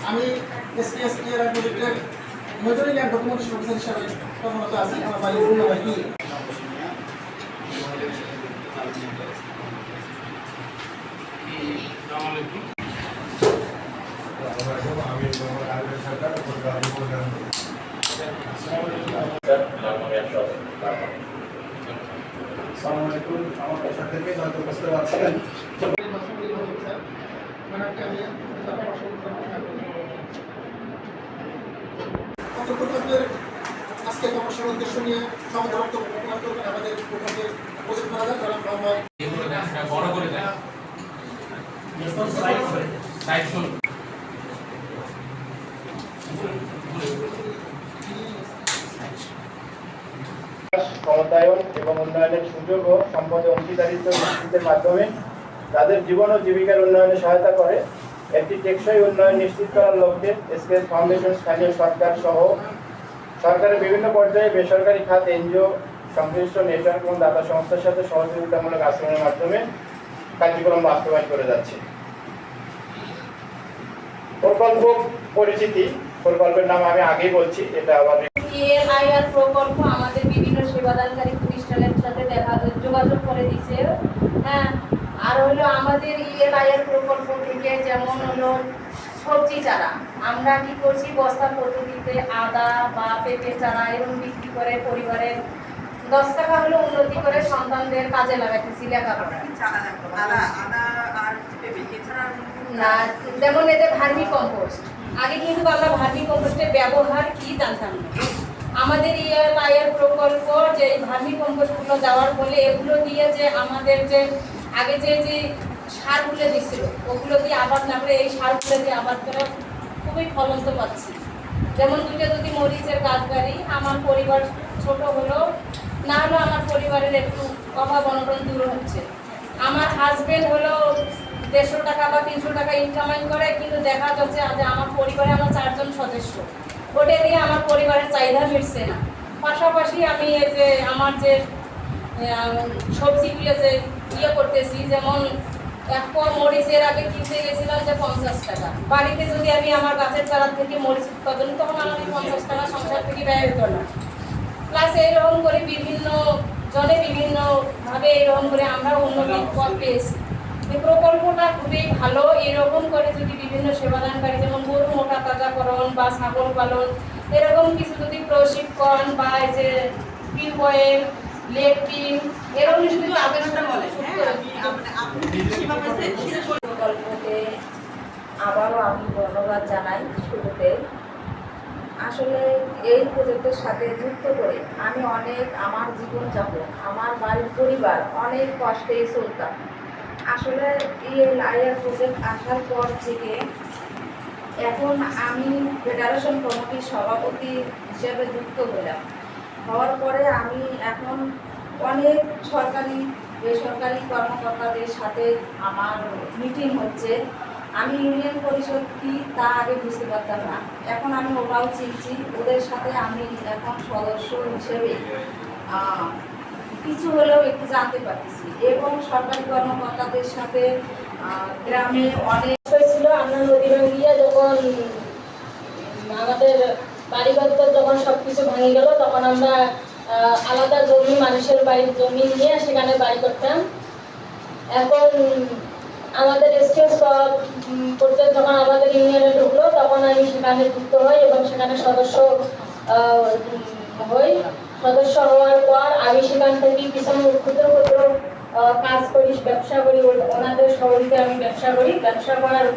আমি SPS clear প্রজেক্টের monitoring and documentation officer হিসাবে কর্মরত আছি। আমার বাড়ি খুলনাবাড়ি। আমার পেশা থেকে হয়তো বুঝতে পারছেন আজকে কর্মশালার উদ্দেশ্য নিয়ে আমাদের বক্তব্য প্রদান করবেন আমাদের প্রকল্পের প্রজেক্ট ম্যানেজার যারা বড় করে দেন সাইড শুন ক্ষমতায়ন এবং উন্নয়নের সুযোগ ও সম্পদে অংশীদারিত্ব নিশ্চিতের মাধ্যমে তাদের জীবন ও জীবিকার উন্নয়নে সহায়তা করে একটি টেকসই উন্নয়ন নিশ্চিত করার লক্ষ্যে এসকেএস ফাউন্ডেশন স্থানীয় সরকার সহ সরকারের বিভিন্ন পর্যায়ে বেসরকারি খাত এনজিও সংশ্লিষ্ট নেটওয়ার্ক এবং দাতা সংস্থার সাথে সহযোগিতামূলক আচরণের মাধ্যমে কার্যক্রম বাস্তবায়ন করে যাচ্ছে। প্রকল্প পরিচিতি, প্রকল্পের নাম আমি আগেই বলছি, এটা আবার ইএলআইআর প্রকল্প আমাদের বিভিন্ন সেবাদানকারী প্রতিষ্ঠানের সাথে যোগাযোগ করে দিচ্ছে। হ্যাঁ, আর হলো আমাদের ইএলআইআর প্রকল্প থেকে যেমন হলো সবজি চারা আমরা কি করছি, বস্তা পদ্ধতিতে আদা বা পেঁপে চারা এরকম বিক্রি করে পরিবারের 10 টাকা হলো উন্নতি করে সন্তানদের কাজে লাগাইতেছি লেখাপড়া। না, যেমন এদের ভার্মি কম্পোস্ট, আগে কিন্তু আমরা ভার্মি কম্পোস্টের ব্যবহার কি জানতাম না। আমাদের ইএলআইআর প্রকল্প যে ভার্মি কম্পোস্টগুলো দেওয়ার ফলে এগুলো দিয়ে যে আমাদের যে আগে যে সারগুলো দিচ্ছিল ওগুলো দিয়ে আবাদ না করে এই সারগুলো দিয়ে আবাদ করে খুবই ফলন তো পাচ্ছি। যেমন দুটো যদি মরিচের গাছ বাড়ি, আমার পরিবার ছোট হলো না হলো আমার পরিবারের একটু অভাব অনটন দূর হচ্ছে। আমার হাজবেন্ড হলো 150 টাকা বা 300 টাকা ইনকামাই করে, কিন্তু দেখা যাচ্ছে যে আমার পরিবারে আমরা 4 জন সদস্য, ওটা দিয়ে আমার পরিবারের চাহিদা মিটছে না। পাশাপাশি আমি এই যে আমার যে সবজিগুলো যে করতেছি, যেমন এক পোয়া মরিচের আগে কিনতে গেছিলাম যে 50 টাকা, বাড়িতে যদি আমি আমার গাছের চারা থেকে মরিচ উৎপাদন তখন আমার 50 টাকা সংসার থেকে ব্যয় হতো না। প্লাস এইরকম করে বিভিন্ন জনে বিভিন্নভাবে এইরকম করে আমরা উন্নতির পথ পেয়েছি। এই প্রকল্পটা খুবই ভালো। এরকম করে যদি বিভিন্ন সেবাদানকারী যেমন গরু মোটা তাজাকরণ বা ছাগল পালন এরকম কিছু যদি প্রশিক্ষণ বা এই যে টিউবওয়েল লেট্রিন এরকম শুধু আবেদনটা বলে প্রকল্পতে আবারও আমি ধন্যবাদ জানাই। শুরুতে আসলে এই প্রজেক্টের সাথে যুক্ত করে আমি অনেক আমার জীবনযাপন আমার বাড়ির পরিবার অনেক কষ্টেই চলতাম। আসলে ইএলআইআর প্রজেক্ট আসার পর থেকে এখন আমি ফেডারেশন কমিটির সভাপতি হিসেবে যুক্ত হলাম। হওয়ার পরে আমি এখন অনেক সরকারি বেসরকারি কর্মকর্তাদের সাথে আমার মিটিং হচ্ছে। আমি ইউনিয়ন পরিষদ কি তা আগে বুঝতে পারতাম না, এখন আমি ওরাও চিনছি। ওদের সাথে আমি এখন সদস্য হিসেবে কিছু হলেও একটু জানতে পারতেছি এবং সরকারি কর্মকর্তাদের সাথে গ্রামে অনেক হয়েছিল। আমরা নদী ভাঙিয়ে যখন আমাদের বাড়িঘর যখন সব কিছু ভেঙে গেল তখন আমরা আলাদা জমি, মানুষের বাড়ির জমি নিয়ে সেখানে বাড়ি করতাম। এখন আমাদের এসকেএস পর্যায়ে যখন আমাদের ইউনিয়নে ঢুকলো তখন আমি সেখানে যুক্ত হই এবং সেখানে সদস্য হই। সদস্য হওয়ার পর আমি সেখান থেকে কিছু ক্ষুদ্র ক্ষুদ্র কাজ করি, ব্যবসা করি, ওনাদের সহযোগিতা আমি ব্যবসা করি। ব্যবসা করার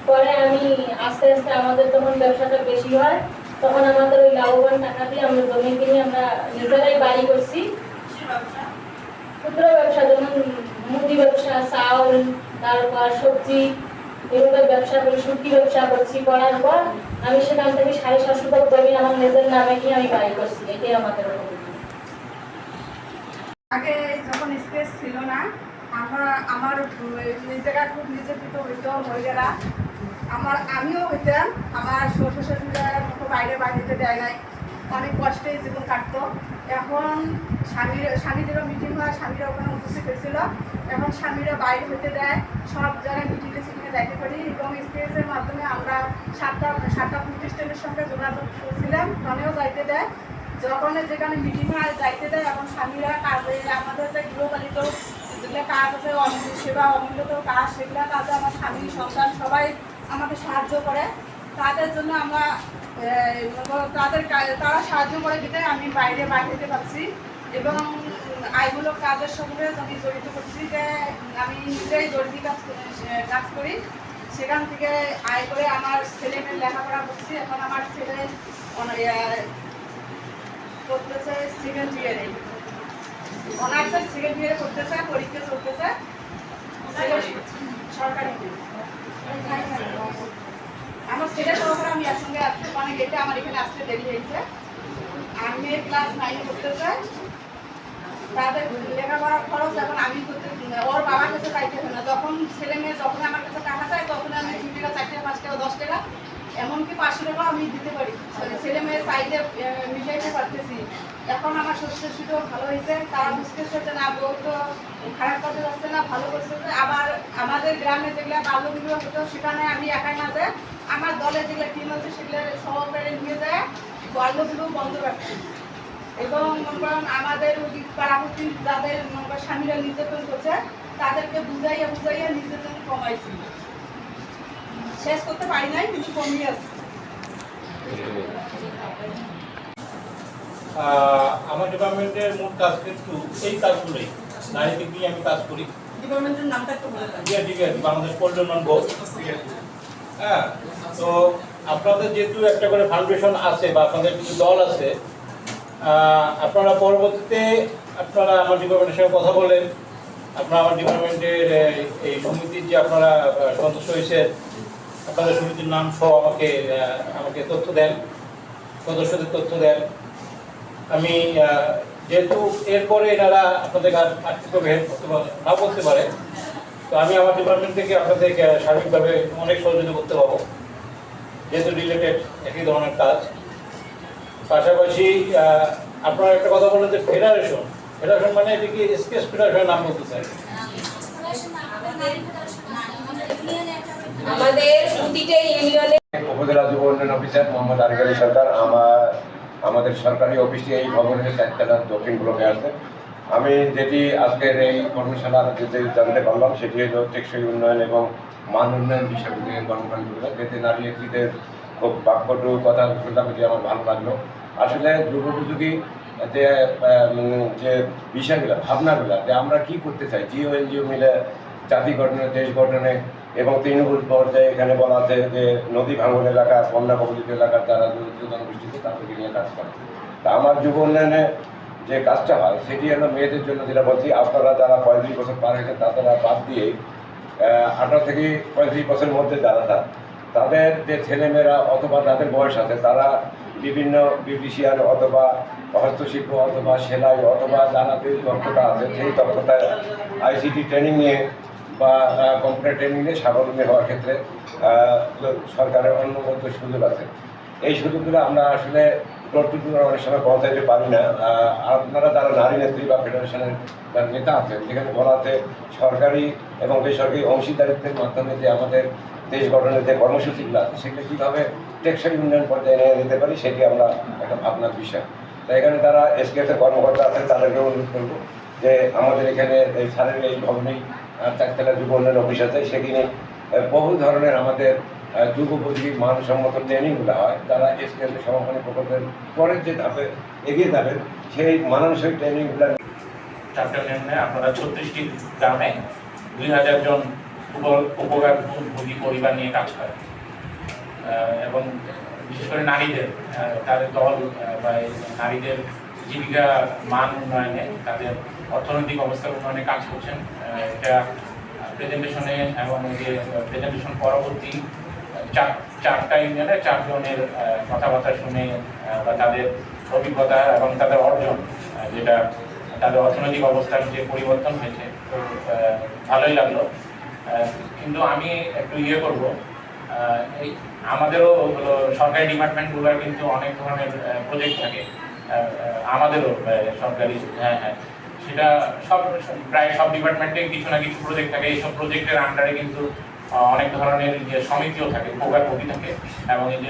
পরে আমি আস্তে আস্তে আমাদের যখন ব্যবসাটা বেশি হয় তখন আমাদের ওই লাভবান টাকা দিয়ে আমরা জমি কিনে আমরা নিজেরাই বাড়ি করছি। ক্ষুদ্র ব্যবসা যেমন মুদি ব্যবসা, চাউল, তারপর সবজি এগুলোর ব্যবসা করি, সবজি ব্যবসা করছি। করার পর আমি সেখান থেকে 750 জমি আমার নিজের নামে নিয়ে আমি বাড়ি করছি। এটাই আমাদের আগে যখন স্পেস ছিল না, আমার নিজেরা খুব নির্যাতিত হইতো মহিলারা। আমিও হইতাম, আমার শ্বশুর শাশুড়িরা বাইরে বাড়িতে দেয় নাই, অনেক কষ্টে জীবন কাটতো। এখন স্বামীদেরও মিটিং হয়, স্বামীরা ওখানে উপস্থিত হয়েছিল। এখন স্বামীরা বাইরে হতে দেয়, সব জায়গায় মিটিংয়ে সিটিংয়ে যাইতে পারি এবং স্কেচের মাধ্যমে আমরা 7টা প্রতিষ্ঠানের সঙ্গে যোগাযোগ করছিলাম, ওখানেও যাইতে দেয়। যখন যেখানে মিটিংয়ে যাইতে দেয় এখন স্বামীরা কাজে আমাদের যে গৃহপালিত যেগুলো কাজ আছে, অমূল্য সেবা, অমূল্যত কাজ, সেগুলো কাজে আমার স্বামী সন্তান সবাই আমাকে সাহায্য করে। তাদের জন্য আমরা তারা সাহায্য করে দিতে আমি বাইরে যেতে পারছি এবং আইগুলো কাজের সঙ্গে আমি জড়িত করছি যে আমি নিজেই জরুরি কাজ করি। সেখান থেকে আয় করে আমার ছেলে মেয়ে লেখাপড়া করছি। এখন আমার ছেলে করতেছে সেকেন্ড ইয়ারে, অনার্সের সেকেন্ড ইয়ারে করতেছে, পরীক্ষা চলতেছে সরকারি। আমার ছেলে সহকারে আমি একসঙ্গে আসতে অনেক এটা আমার এখানে আসতে দেরি হয়েছে। আমি ক্লাস 9 করতে চাই, তাদের লেখাপড়ার খরচ এখন আমি করতে ওর বাবার কাছে চাইতে হবে না। যখন ছেলে মেয়ে যখন আমার কাছে টাকা চায় তখন আমি 2 টাকা, 4 টাকা, 5 টাকা, 10 টাকা, এমনকি 500 টাকাও আমি দিতে পারি। ছেলে মেয়ের চাইতে মিলাইতে পারতেছি। এখন আমার শ্বশুর শাশুড়িও ভালো হয়েছে, তারা বুঝতেছে যে না বউ তো খারাপ করতে যাচ্ছে না, ভালো করছে। আবার আমাদের গ্রামে যেগুলো বাল্যবিবাহ হতো সেখানে আমি একাই না যায়, আমার দলে যেগুলো টিম আছে সেগুলো সহকারে নিয়ে যায় বাল্যবিবাহ বন্ধ রাখছি। এবং আমাদের পাড়াপতি যাদের স্বামীরা নির্যাতন করছে তাদেরকে বুঝাইয়া নির্যাতন কমাইছি। শেষ করতে পারি নাই কিন্তু কমিয়ে আসছি। আমার ডিপার্টমেন্টের মূল কাজ কিন্তু এই কাজগুলোই, নারীদের নিয়ে আমি কাজ করি। ডিপার্টমেন্টের নামটা একটু বলে দেন। বাংলাদেশ পল্টন বোর্ড। হ্যাঁ, তো আপনাদের যেহেতু একটা করে ফাউন্ডেশন আছে বা আপনাদের কিছু দল আছে, আপনারা পরবর্তীতে আপনারা আমার ডিপার্টমেন্টের সঙ্গে কথা বলেন। আপনারা আমার ডিপার্টমেন্টের এই সমিতির যে আপনারা সদস্য হয়েছে, আপনাদের সমিতির নাম সহ আমাকে তথ্য দেন, সদস্যদের তথ্য দেন। আমি যেহেতু এরপরে এনারা আপনাদের আর্থিকভাবে হেল্প না করতে পারে, তো আমি আমার ডিপার্টমেন্ট থেকে আপনাদেরকে সার্বিকভাবে অনেক সহযোগিতা করতে পারবো, যেহেতু রিলেটেড একই ধরনের কাজ। পাশাপাশি আপনারা একটা কথা বলেন যে ফেডারেশন মানে এটা কি স্কেচ ফেডারেশনের নাম বলতে চাই? আমাদের প্রতিটা ইউনিয়নে উপজেলা যুব উন্নয়ন অফিসার মোহাম্মদ আরিফ আলী সরকার আমাদের সরকারি অফিসটি এই ভবনের 4তলা দক্ষিণ ব্লকে আছে। আমি যেটি আজকের এই কর্মশালার যেটি জানতে পারলাম সেটি হল টেকসই উন্নয়ন এবং মান উন্নয়ন বিষয়গুলি কর্মকাণ্ডগুলো, যেতে নারী নেত্রীদের খুব বাক্যটু কথা শুনতে আমার ভালো লাগলো। আসলে যুগোপযোগী যে বিষয়গুলো, ভাবনাগুলো যে আমরা কি করতে চাই, জিও এনজিও মিলে জাতি গঠনে, দেশ গঠনে এবং তৃণমূল পর্যায়ে এখানে বলা আছে যে নদী ভাঙন এলাকা, বন্যা কবলিত এলাকার যারা দরিদ্র জনগোষ্ঠীতে তাদেরকে নিয়ে কাজ করে। তা আমার যুব উন্নয়নে যে কাজটা হয় সেটি হলো মেয়েদের জন্য, যেটা বলছি আপনারা যারা 35 বছর পার হয়েছে তারা বাদ দিয়ে 18 থেকে 35 বছরের মধ্যে যারা তাদের যে ছেলেমেয়েরা অথবা তাদের বয়স আছে তারা বিভিন্ন বিউটিশিয়ান অথবা হস্তশিল্প অথবা সেলাই অথবা যারা যে দক্ষতা আছে সেই দক্ষতায় আইসিটি ট্রেনিং নিয়ে বা কম্পিউটার ট্রেনিং নিয়ে স্বাবলম্বী হওয়ার ক্ষেত্রে সরকারের অন্যগত সুযোগ আছে। এই সুযোগগুলো আমরা আসলে অনেক সময় পৌঁছাইতে পারি না। আপনারা যারা নারী নেত্রী বা ফেডারেশনের যারা নেতা আছেন, যেখানে বলা আছে সরকারি এবং বেসরকারি অংশীদারিত্বের মাধ্যমে যে আমাদের দেশ গঠনের যে কর্মসূচিগুলো আছে সেগুলো কীভাবে টেকসই উন্নয়ন পর্যায়ে নিয়ে যেতে পারি সেটি আমরা একটা ভাবনার বিষয়। তাই এখানে যারা এসকেএসের কর্মকর্তা আছেন তাদেরকে অনুরোধ করব যে আমাদের এখানে এই স্যারের এই ভবনেই 4তলা যুব উন্নয়ন অফিস আছে, সেখানে বহু ধরনের আমাদের যুগোপযোগী মানসম্মত ট্রেনিংগুলো হয়। তারা এসকেএসের সমাপনী প্রকল্পের পরের যে ধাপে এগিয়ে যাবেন সেই মানানসই ট্রেনিংগুলো। চ্যাপ্টার নিয়ে আপনারা 36টি গ্রামে 2000 জন উপকারভোগী পরিবার নিয়ে কাজ করে এবং বিশেষ করে নারীদের তাদের দল বা নারীদের জীবিকা মান উন্নয়নে, তাদের অর্থনৈতিক অবস্থার উন্নয়নে কাজ করছেন। এটা প্রেজেন্টেশনে এবং যে প্রেজেন্টেশন পরবর্তী 4টা ইউনিয়নের 4 জনের কথাবার্তা শুনে বা তাদের অভিজ্ঞতা এবং তাদের অর্জন, যেটা তাদের অর্থনৈতিক অবস্থার যে পরিবর্তন হয়েছে, তো ভালোই লাগলো। কিন্তু আমি একটু করব, এই আমাদেরও সরকারি ডিপার্টমেন্টগুলোর কিন্তু অনেক ধরনের প্রজেক্ট থাকে, আমাদেরও সরকারি সেটা প্রায় সব ডিপার্টমেন্টে কিছু না কিছু প্রজেক্ট থাকে। এইসব প্রজেক্টের আন্ডারে কিন্তু অনেক ধরনের যে সমিতিও থাকে, উপকারভোগী থাকে, এবং এই যে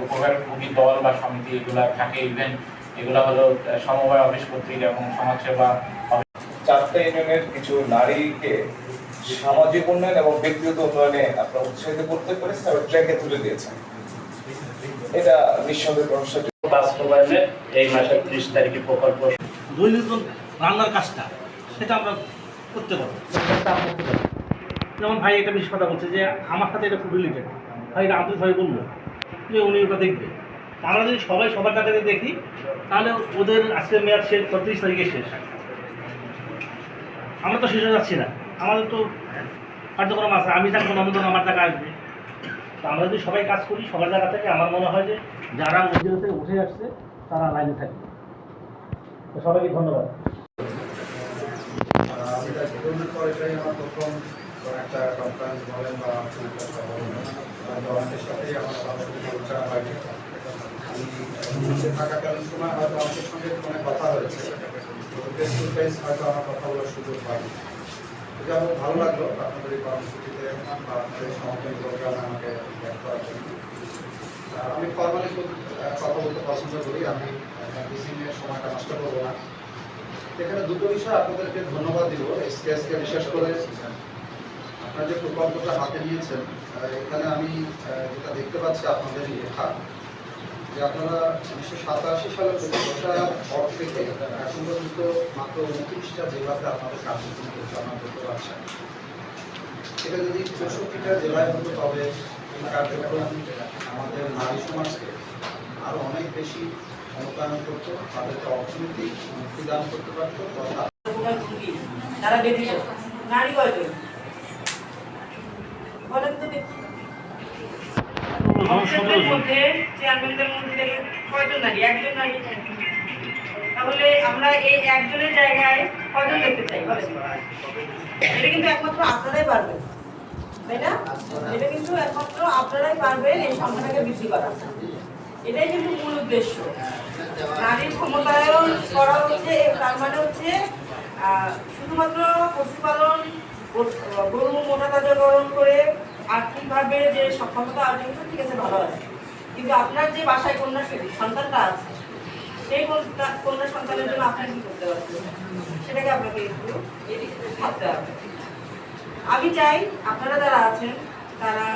উপকারভোগী দল বা সমিতি এগুলা থাকে। ইভেন এগুলা হলো সমবায় অফিস কর্তৃক এবং সমাজসেবা। 4টা ইউনিয়নের কিছু নারীকে সামাজিক উন্নয়ন এবং ব্যক্তিগত উন্নয়নে আপনারা উৎসাহিত করতে পেরেছেন এবং ট্র্যাকে তুলে দিয়েছেন। এটা নিঃসন্দেহে প্রশংসার যোগ্য। বাস্তবায়নে এই মাসের 30 তারিখে প্রকল্প দৈনন্দিন রান্নার কাজটা সেটা আমরা করতে পারবো। যেমন ভাই একটা বিশেষ কথা বলছে যে আমার সাথে এটা খুব রিলেটেড, ভাই এটা আন্তরিকভাবে বললো যে উনি ওটা দেখবে। আমরা যদি সবাই সবার টাকাতে দেখি তাহলে ওদের আজকে মেয়াদ শেষ 30 তারিখে শেষ। আমরা তো শেষ হয়ে যাচ্ছি না, আমাদের তো কার্যক্রম আছে। আমি থাকবো নন্দন, আমার টাকা আসবে। তো আমরা যদি সবাই কাজ করি সবার জায়গা থেকে, আমার মনে হয় যে যারা মন্দির থেকে উঠে আসছে তারা লাইনে থাকবে। তো সবাইকে ধন্যবাদ। আমি তার জীবনের পর এটাই আমার প্রথম একটা কনফারেন্স বলেন বা অনেকের সাথেই আমার আলোচনা হয়নি। আমি নিচে থাকাকালীন সময় হয়তো আমাদের সঙ্গে ফোনে কথা হয়েছে, ফেস টু ফেস হয়তো আমার কথা বলার সুযোগ হয়নি। এটা আমার ভালো লাগলো আপনাদের এই কর্মসূচিতে বা আপনাদের এই সমাপনী প্রোগ্রামে আমাকে ব্যাক করার জন্য। আমি ফর্মালি কথা বলতে পছন্দ করি, আমি মিসিংয়ের সময়টা নষ্ট করবো না। এখানে দুটো বিষয় আপনাদেরকে ধন্যবাদ দিব। এসকেএসকে বিশেষ করে আপনারা যে প্রকল্পটা হাতে নিয়েছেন, এখানে আমি যেটা দেখতে পাচ্ছি আপনাদের লেখা যে আপনারা 1987 সালে প্রতিষ্ঠা পর থেকে এখন পর্যন্ত মাত্র 29টা জেলাতে আপনাদের কার্যক্রম পরিচালনা করতে পারছেন। এটা যদি 64টা জেলায় হতো তবে এই কার্যক্রম আমাদের নারী সমাজকে আরও অনেক বেশি অনুপ্রাণিত করতো, তাদেরকে অর্থনৈতিক মুক্তি দান করতে পারতো। তারা বেশি নারী কয়জন বলেন তো দেখি? চেয়ারম্যানদের মধ্যে কয়জন নারী? একজন নারী। তাহলে আমরা এই একজনের জায়গায় কয়জন দেখতে চাই বলেন? এটা কিন্তু একমাত্র আপনারাই পারবেন, তাই না? এটা কিন্তু একমাত্র আপনারাই পারবেন এই সংখ্যাটাকে বৃদ্ধি করা। এটাই কিন্তু মূল উদ্দেশ্য। নারীর ক্ষমতায়ন করা হচ্ছে, তার মানে হচ্ছে শুধুমাত্র পশুপালন, গরু মোটা তাজাকরণ করে আর্থিকভাবে যে সক্ষমতা অর্জন করে, ঠিক আছে, ভালো আছে, কিন্তু আপনার যে বাসায় কন্যা সন্তানটা আছে সেই কন্যা সন্তানের জন্য আপনি কি করতে পারবেন সেটাকে আপনাকে একটু ভাবতে হবে। আমি চাই আপনারা যারা আছেন তারা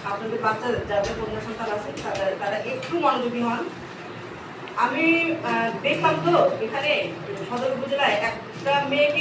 আপনাদের বাচ্চা যাদের কন্যা সন্তান আছেন তারা একটু মনোযোগী হন। আমি দেখলাম তো এখানে সদর উপজেলায় একটা মেয়েকে